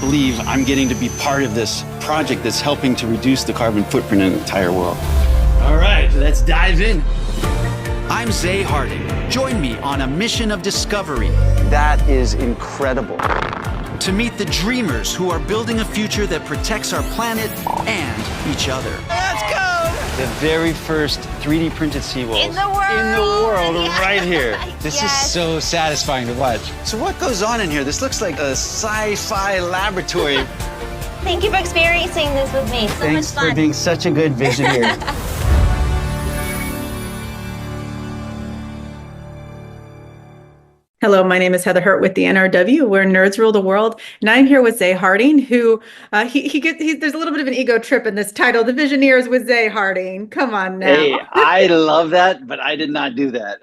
believe I'm getting to be part of this project that's helping to reduce the carbon footprint in the entire world. All right, let's dive in. I'm Zay Harding. Join me on a mission of discovery That is incredible. to meet the dreamers who are building a future that protects our planet and each other. Let's go! The very first 3D printed seawalls In the world. Yeah. right here. This Yes. is so satisfying to watch. So what goes on in here? This looks like a sci-fi laboratory. Thank you for experiencing this with me. So Thanks much fun. for being such a good visionary. Hello, my name is Heather Hurt with the NRW. We're Nerds Rule the World, and I'm here with Zay Harding, who there's a little bit of an ego trip in this title, The Visioneers with Zay Harding. Come on now. Hey, I love that, but I did not do that.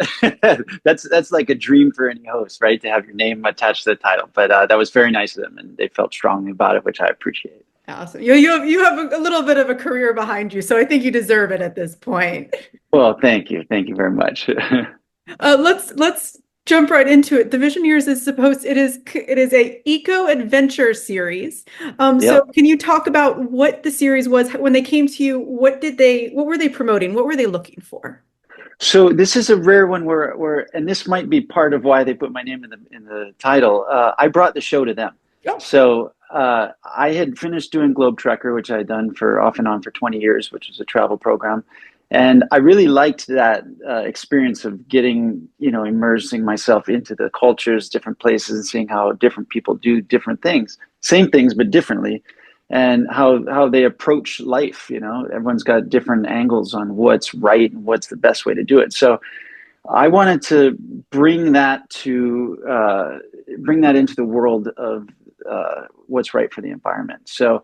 That's like a dream for any host, right? To have your name attached to the title. But that was very nice of them, and they felt strongly about it, which I appreciate. Awesome. You have a little bit of a career behind you, so I think you deserve it at this point. Well, thank you. Thank you very much. Let's jump right into it. The Visioneers it is a eco adventure series. So can you talk about what the series was when they came to you? What were they promoting? What were they looking for? So this is a rare one where and this might be part of why they put my name in the title. I brought the show to them. Yep. So I had finished doing Globe Trekker, which I had done for off and on for 20 years, which was a travel program. And I really liked that experience of getting, immersing myself into the cultures, different places, and seeing how different people do different things, same things, but differently, and how they approach life. Everyone's got different angles on what's right and what's the best way to do it. So I wanted to bring that into the world of what's right for the environment. So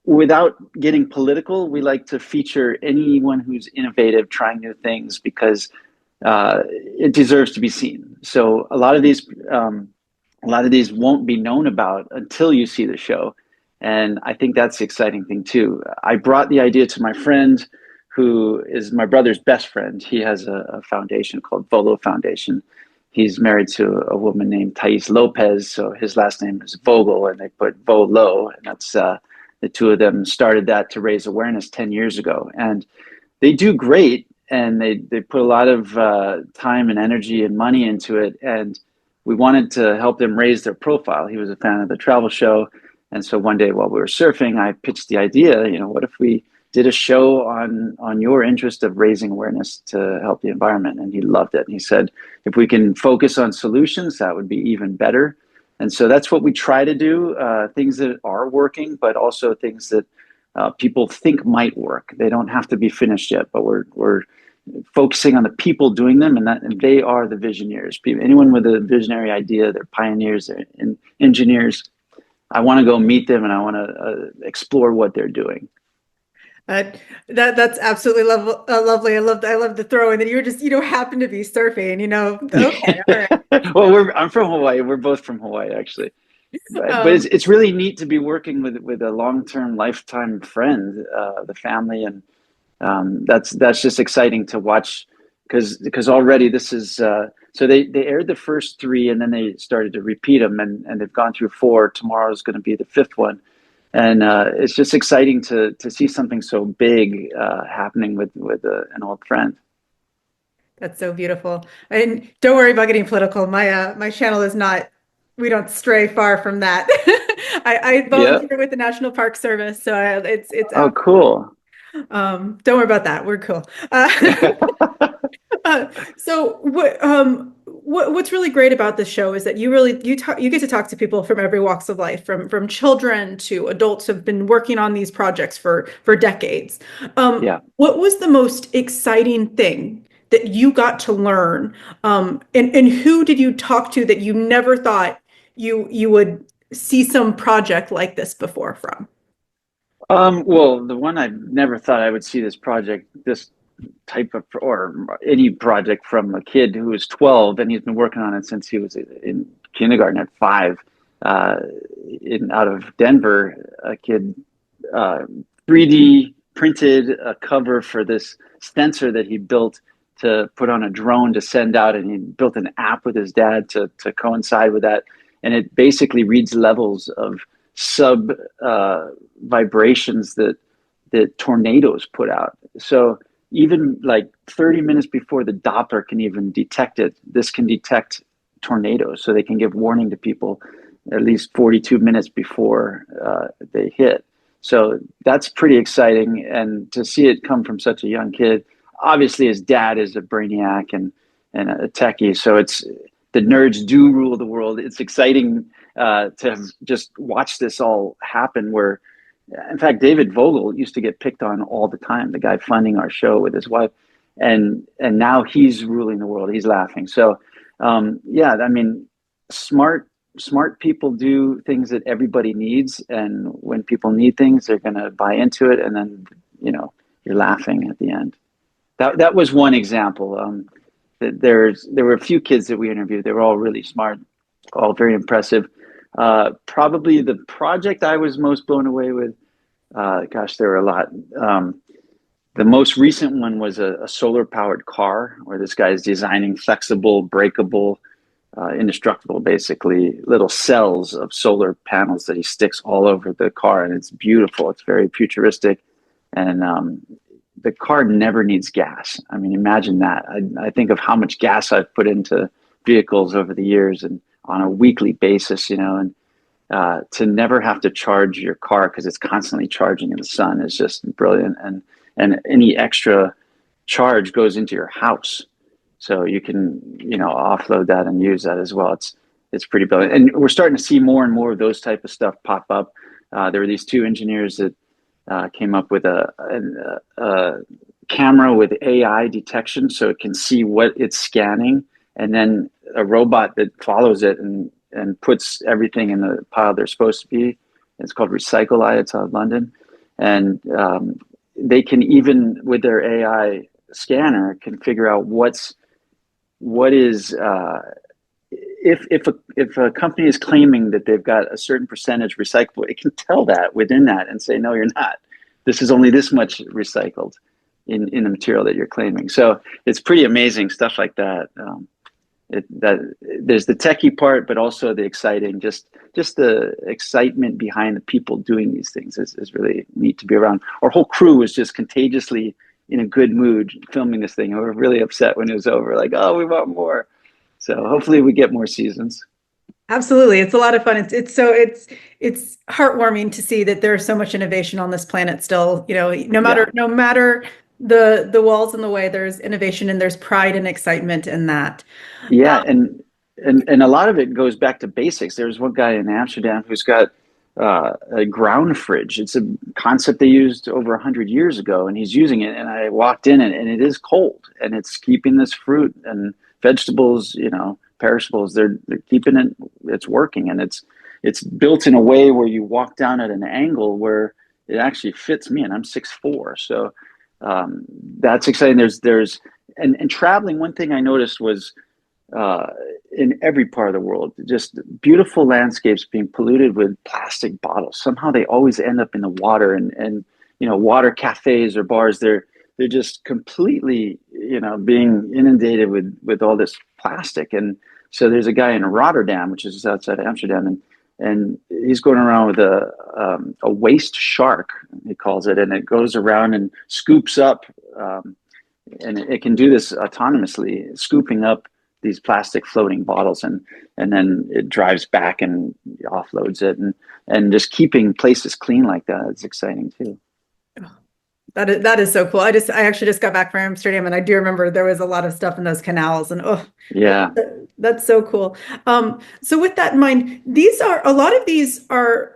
without getting political, we like to feature anyone who's innovative, trying new things, because it deserves to be seen. So a lot of these won't be known about until you see the show, and I think that's the exciting thing too. I brought the idea to my friend, who is my brother's best friend. He has a foundation called VoLo Foundation. He's married to a woman named Thais Lopez, so his last name is Vogel, and they put VoLo, and that's the two of them started that to raise awareness 10 years ago. And they do great, and they put a lot of time and energy and money into it. And we wanted to help them raise their profile. He was a fan of the travel show. And so one day while we were surfing, I pitched the idea, what if we did a show on your interest of raising awareness to help the environment? And he loved it. And he said, if we can focus on solutions, that would be even better. And so that's what we try to do, things that are working, but also things that people think might work. They don't have to be finished yet, but we're focusing on the people doing them, and they are the visioneers. Anyone with a visionary idea, they're pioneers, they're engineers. I want to go meet them, and I want to explore what they're doing. That's absolutely lovely. I love the throw in that you were just happen to be surfing. Okay, all right. Well, I'm from Hawaii. We're both from Hawaii, actually. But it's really neat to be working with a long-term, lifetime friend, the family, and that's just exciting to watch because already this is so they aired the first 3 and then they started to repeat them and they've gone through 4. Tomorrow is going to be the 5th one. And it's just exciting to see something so big happening with an old friend. That's so beautiful. And don't worry about getting political. My channel is not. We don't stray far from that. I volunteer with the National Park Service, so it's. Oh, cool. Don't worry about that. We're cool. So what's really great about this show is that you get to talk to people from every walks of life, from children to adults who have been working on these projects for decades. What was the most exciting thing that you got to learn? And who did you talk to that you never thought you would see some project like this before from? Well, the one I never thought I would see this type of, or any project, from a kid who was 12, and he's been working on it since he was in kindergarten at 5, out of Denver. A kid 3D printed a cover for this stencil that he built to put on a drone to send out, and he built an app with his dad to coincide with that. and it basically reads levels of sub vibrations that tornadoes put out. So even like 30 minutes before the Doppler can even detect it, this can detect tornadoes, so they can give warning to people at least 42 minutes before they hit. So that's pretty exciting, and to see it come from such a young kid. Obviously, his dad is a brainiac and a techie, so it's the nerds do rule the world. It's exciting to have just watch this all happen. Where, in fact, David Vogel used to get picked on all the time, the guy funding our show with his wife, and now he's ruling the world. He's laughing. So yeah, I mean, smart people do things that everybody needs, and when people need things, they're going to buy into it, and then you're laughing at the end. That was one example. There were a few kids that we interviewed. They were all really smart, all very impressive. Probably the project I was most blown away with, gosh, there were a lot. The most recent one was a solar-powered car, where this guy is designing flexible, breakable, indestructible, basically, little cells of solar panels that he sticks all over the car, and it's beautiful. It's very futuristic, and the car never needs gas. I mean, imagine that. I think of how much gas I've put into vehicles over the years and on a weekly basis, and to never have to charge your car because it's constantly charging in the sun is just brilliant. And any extra charge goes into your house, so you can offload that and use that as well. It's pretty brilliant, and we're starting to see more and more of those type of stuff pop up. There were these two engineers that came up with a camera with AI detection, so it can see what it's scanning, and then a robot that follows it and puts everything in the pile they're supposed to be. It's called Recycle. It's out of London, and they can, even with their AI scanner, can figure out what is if a company is claiming that they've got a certain percentage recyclable, it can tell that within that and say, no, you're not. This is only this much recycled in the material that you're claiming. So it's pretty amazing stuff like that. There's the techie part, but also the exciting, just the excitement behind the people doing these things is really neat to be around. Our whole crew was just contagiously in a good mood filming this thing. We were really upset when it was over, like, oh, we want more. So hopefully we get more seasons. Absolutely. It's a lot of fun. It's heartwarming to see that there's so much innovation on this planet still. No matter the walls in the way, there's innovation and there's pride and excitement in that. Yeah, and a lot of it goes back to basics. There's one guy in Amsterdam who's got a ground fridge. It's a concept they used over 100 years ago, and he's using it. And I walked in, and it is cold, and it's keeping this fruit and vegetables, perishables. They're keeping it. It's working, and it's built in a way where you walk down at an angle where it actually fits me, and I'm 6'4", so that's exciting. There's and traveling. One thing I noticed was in every part of the world, just beautiful landscapes being polluted with plastic bottles. Somehow they always end up in the water, and water cafes or bars. They're just completely being inundated with all this plastic. And so there's a guy in Rotterdam, which is outside of Amsterdam, and he's going around with a waste shark, he calls it, and it goes around and scoops up, and it can do this autonomously, scooping up these plastic floating bottles, and then it drives back and offloads it, and just keeping places clean like that. It's exciting too. That is so cool. I actually just got back from Amsterdam, and I do remember there was a lot of stuff in those canals, and yeah, that's so cool. So with that in mind, a lot of these are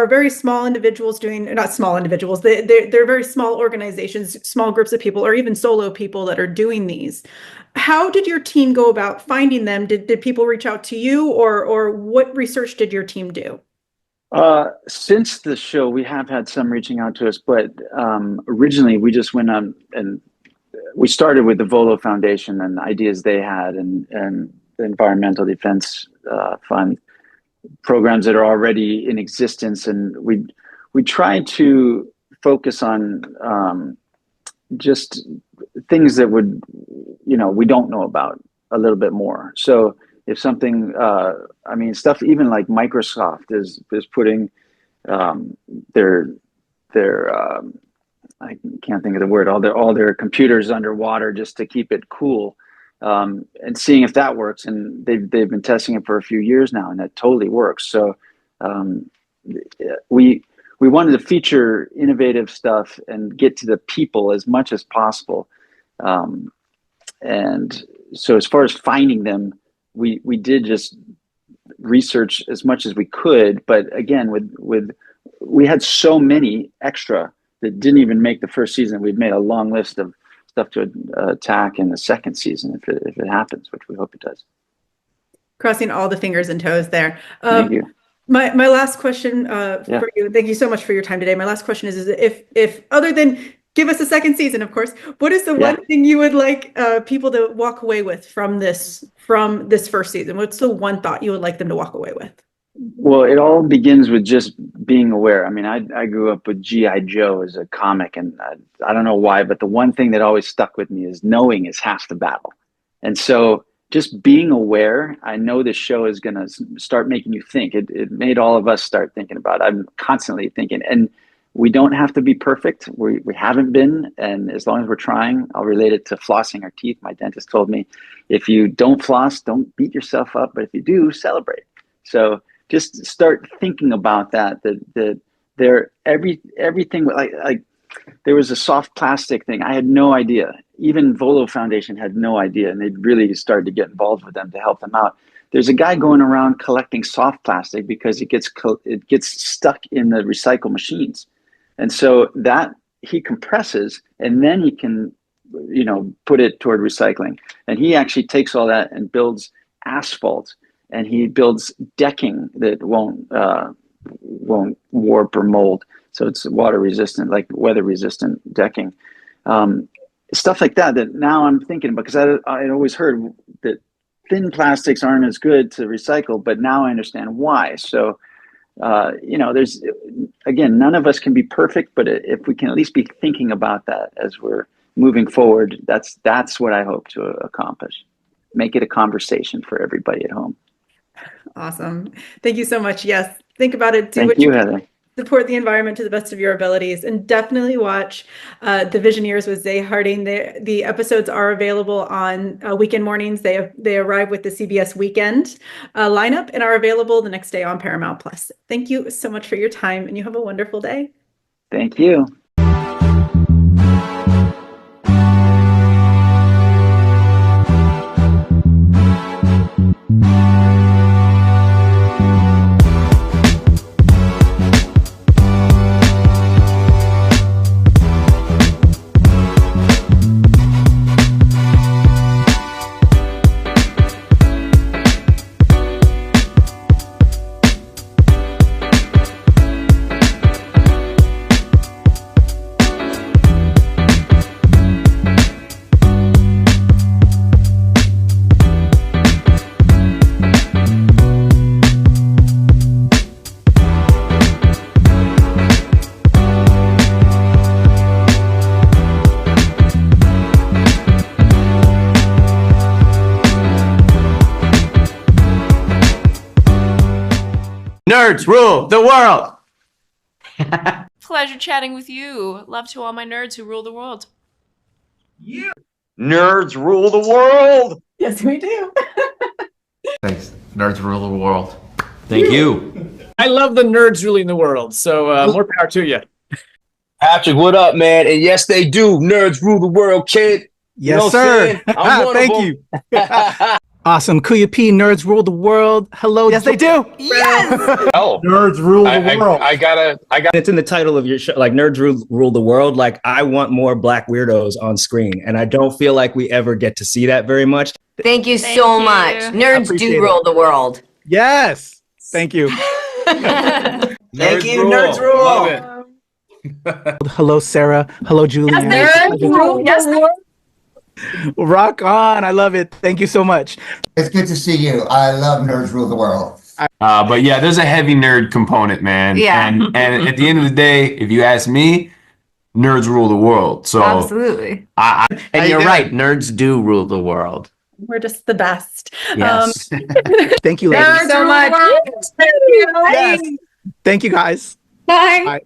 very small individuals not small individuals. They're very small organizations, small groups of people, or even solo people that are doing these. How did your team go about finding them? Did people reach out to you, or what research did your team do? Since the show, we have had some reaching out to us, but originally we just went on and we started with the VoLo Foundation and the ideas they had, and the Environmental Defense Fund programs that are already in existence, and we tried to focus on just things that we don't know about a little bit more. So if something, I mean, stuff even like Microsoft is putting their I can't think of the word, all their computers underwater just to keep it cool, and seeing if that works. And they've been testing it for a few years now, and that totally works. So we wanted to feature innovative stuff and get to the people as much as possible. And so as far as finding them, we did just research as much as we could. But again, we had so many extra that didn't even make the first season. We've made a long list of stuff to attack in the second season if it happens, which we hope it does. Crossing all the fingers and toes there. Thank you. My last question for you. Thank you so much for your time today. My last question is if other than give us a second season, of course, what is the one thing you would like people to walk away with from this first season? What's the one thought you would like them to walk away with? Well, it all begins with just being aware. I mean, I grew up with G.I. Joe as a comic, and I don't know why, but the one thing that always stuck with me is knowing is half the battle. And so just being aware, I know this show is going to start making you think. It made all of us start thinking about it. I'm constantly thinking, and we don't have to be perfect. We haven't been, and as long as we're trying, I'll relate it to flossing our teeth. My dentist told me, if you don't floss, don't beat yourself up, but if you do, celebrate. So just start thinking about that there everything like there was a soft plastic thing. I had no idea. Even VoLo Foundation had no idea, and they really started to get involved with them to help them out. There's a guy going around collecting soft plastic because it gets stuck in the recycle machines. And so that he compresses, and then he can, put it toward recycling. And he actually takes all that and builds asphalt, and he builds decking that won't warp or mold. So it's water resistant, like weather resistant decking. Stuff like that now I'm thinking about, because I'd always heard that thin plastics aren't as good to recycle, but now I understand why. So, there's, again, none of us can be perfect, but if we can at least be thinking about that as we're moving forward, that's what I hope to accomplish. Make it a conversation for everybody at home. Awesome. Thank you so much. Yes. Think about it. Thank you, Heather. Support the environment to the best of your abilities, and definitely watch the Visioneers with Zay Harding. The episodes are available on weekend mornings. They arrive with the CBS Weekend lineup and are available the next day on Paramount Plus. Thank you so much for your time, and you have a wonderful day. Thank you. Nerds rule the world. Pleasure chatting with you. Love to all my nerds who rule the world. Yeah. Nerds rule the world. Yes, we do. Thanks. Nerds rule the world. Thank you. I love the nerds ruling the world, so more power to you. Patrick, what up, man? And yes, they do. Nerds rule the world, kid. Yes, sir. Thank you. Awesome. Kuya P, nerds rule the world. Hello. Yes, they do. Yes. Oh, nerds rule the world. I got. It's in the title of your show, like nerds rule the world. Like I want more black weirdos on screen, and I don't feel like we ever get to see that very much. Thank you so much. Nerds do rule the world. Yes. Thank you. Thank you, nerds rule. Love it. Hello, Sarah. Hello, Julian. Yes, nerds rule. Yes, rock on. I love it. Thank you so much. It's good to see you. I love Nerds Rule the World. But yeah, there's a heavy nerd component, man. Yeah. And at the end of the day, if you ask me, nerds rule the world. So absolutely. And you're right. Nerds do rule the world. We're just the best. Yes. Thank you, ladies. Thank you so much. Yes. Thank you, guys. Bye.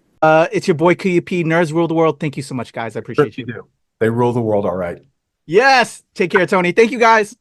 It's your boy Kuya P. Nerds rule the world. Thank you so much, guys. I appreciate you. do. They rule the world all right. Yes. Take care, Tony. Thank you, guys.